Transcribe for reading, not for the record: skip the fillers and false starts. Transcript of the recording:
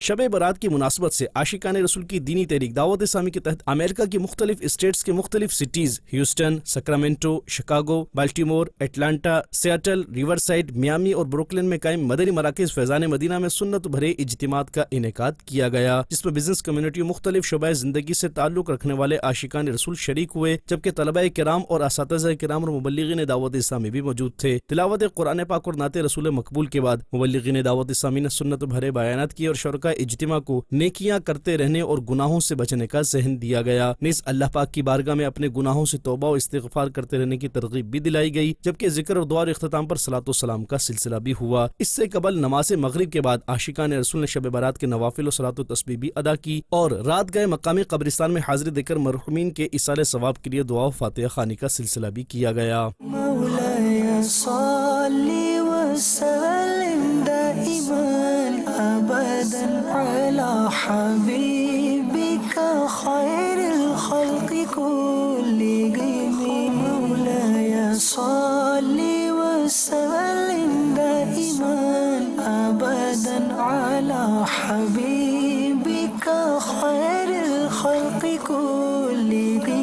شب برات کی مناسبت سے عاشقان رسول کی دینی تحریک دعوت اسلامی کے تحت امریکہ کی مختلف اسٹیٹس کے مختلف cities Houston, Sacramento, Chicago, Baltimore, Atlanta, Seattle, Riverside, Miami اور بروکلن میں قائم مدنی مراکز فیضان مدینہ میں سنت بھرے اجتماعات کا انعقاد کیا گیا، جس میں بزنس کمیونٹی مختلف شعبۂ زندگی سے تعلق رکھنے والے عاشقان رسول شریک ہوئے، جبکہ طلباء کرام اور اساتذہ کرام اور مبلغین دعوت اسلامی بھی موجود تھے۔ تلاوت قرآن پاک اور نعت رسول مقبول کے بعد مبلغین دعوت اسلامی نے سنت بھرے بیانات کیے اور شرکاء اجتماع کو نیکیاں کرتے رہنے اور گناہوں سے بچنے کا ذہن دیا گیا۔ نیز اللہ پاک کی بارگاہ میں اپنے گناہوں سے توبہ و استغفار کرتے رہنے کی ترغیب بھی دلائی گئی، جبکہ ذکر اور دعا اور اختتام پر صلاۃ و سلام کا سلسلہ بھی ہوا۔ اس سے قبل نماز مغرب کے بعد عاشقان رسول نے شب برات کے نوافل و صلاۃ و تسبیح بھی ادا کی اور رات گئے مقامی قبرستان میں حاضری دے کر مرحومین کے ایصال ثواب کے لیے دعا و فاتحہ خوانی کا سلسلہ بھی کیا گیا۔ مولاي صل وسلم دائما ابدا على حبيبك خير الخلق كلهم مولاي صل وسلم دائما ابدا على حبيبك خير الخلق كلهم